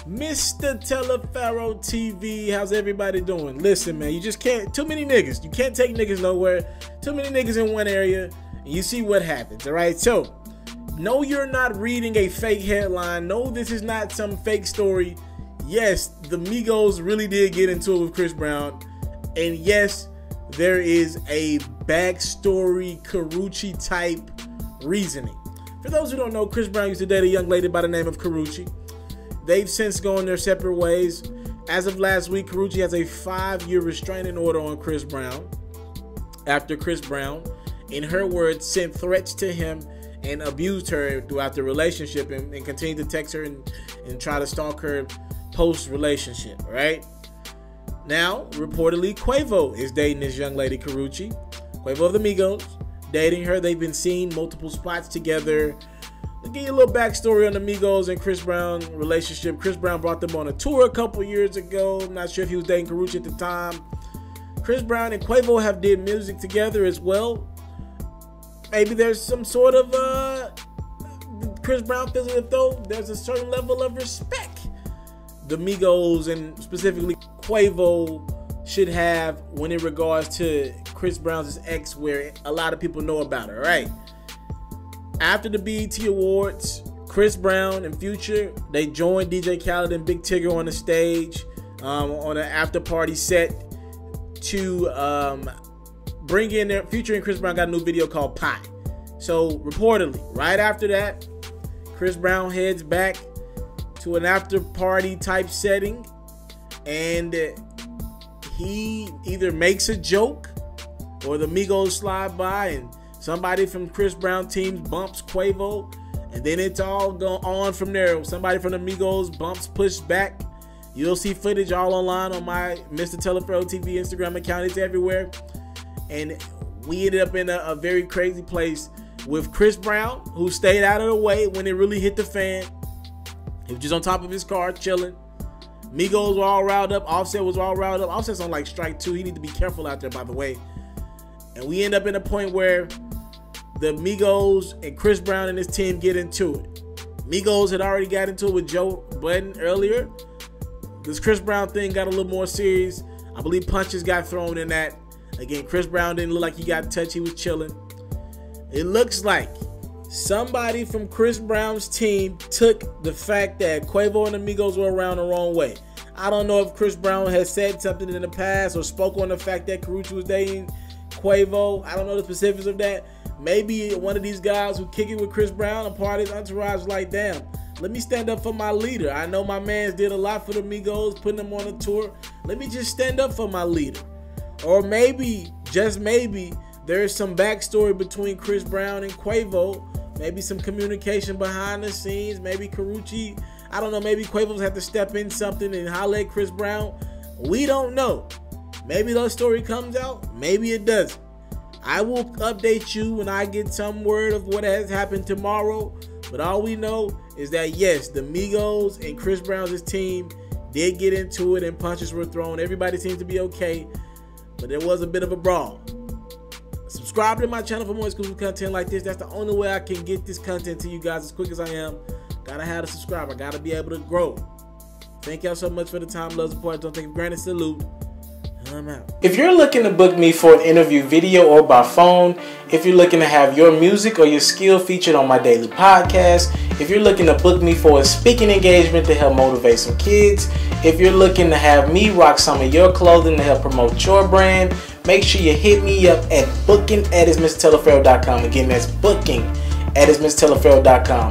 Mr. Taliaferro TV, how's everybody doing? Listen, man, you just can't, too many niggas. You can't take niggas nowhere. Too many niggas in one area, and you see what happens, all right? So, no, you're not reading a fake headline. No, this is not some fake story. Yes, the Migos really did get into it with Chris Brown, and yes, there is a backstory Karrueche type reasoning. For those who don't know, Chris Brown used to date a young lady by the name of Karrueche. They've since gone their separate ways. As of last week, Karrueche has a 5-year restraining order on Chris Brown after Chris Brown, in her words, sent threats to him and abused her throughout the relationship and continued to text her and try to stalk her post-relationship, right? Now, reportedly, Quavo is dating this young lady, Karrueche. Quavo of the Migos, dating her. They've been seen multiple spots together. To give you a little backstory on the Migos and Chris Brown relationship. Chris Brown brought them on a tour a couple years ago. I'm not sure if he was dating Karrueche at the time. Chris Brown and Quavo have did music together as well. Maybe there's some sort of Chris Brown feels as though there's a certain level of respect the Migos and specifically Quavo should have when in regards to Chris Brown's ex, where a lot of people know about her, right? After the BET Awards, Chris Brown and Future, they joined DJ Khaled and Big Tigger on the stage on an after party set to bring in their Future, and Chris Brown got a new video called Pie. So reportedly, right after that, Chris Brown heads back to an after party type setting, and he either makes a joke or the Migos slide by and somebody from Chris Brown team bumps Quavo, and then it's all go on from there. Somebody from the Migos bumps push back. You'll see footage all online on my Mr. Taliaferro TV Instagram account. It's everywhere. And we ended up in a very crazy place with Chris Brown, who stayed out of the way when it really hit the fan. He was just on top of his car chilling. Migos were all riled up. Offset was all riled up. Offset's on like strike 2. He need to be careful out there, by the way. And we end up in a point where the Migos and Chris Brown and his team get into it. Migos had already got into it with Joe Budden earlier. This Chris Brown thing got a little more serious. I believe punches got thrown in that. Again, Chris Brown didn't look like he got touched. He was chilling. It looks like somebody from Chris Brown's team took the fact that Quavo and the Migos were around the wrong way. I don't know if Chris Brown has said something in the past or spoke on the fact that Karrueche was dating Quavo. I don't know the specifics of that. Maybe one of these guys who kick it with Chris Brown, a part of his entourage, was like, damn, let me stand up for my leader. I know my mans did a lot for the Migos, putting them on a tour. Let me just stand up for my leader. Or maybe, just maybe, there is some backstory between Chris Brown and Quavo. Maybe some communication behind the scenes. Maybe Karrueche, I don't know, maybe Quavo's had to step in something and holler at Chris Brown. We don't know. Maybe that story comes out. Maybe it doesn't. I will update you when I get some word of what has happened tomorrow. But all we know is that, yes, the Migos and Chris Brown's team did get into it and punches were thrown. Everybody seems to be okay. But there was a bit of a brawl. Subscribe to my channel for more exclusive content like this. That's the only way I can get this content to you guys as quick as I am. Gotta have to subscribe. I gotta be able to grow. Thank y'all so much for the time, love, support. Don't take it for granted. Salute. I'm out. If you're looking to book me for an interview video or by phone, if you're looking to have your music or your skill featured on my daily podcast, if you're looking to book me for a speaking engagement to help motivate some kids, if you're looking to have me rock some of your clothing to help promote your brand, make sure you hit me up at booking@itsmrtaliaferro.com. Again, that's booking@itsmrtaliaferro.com.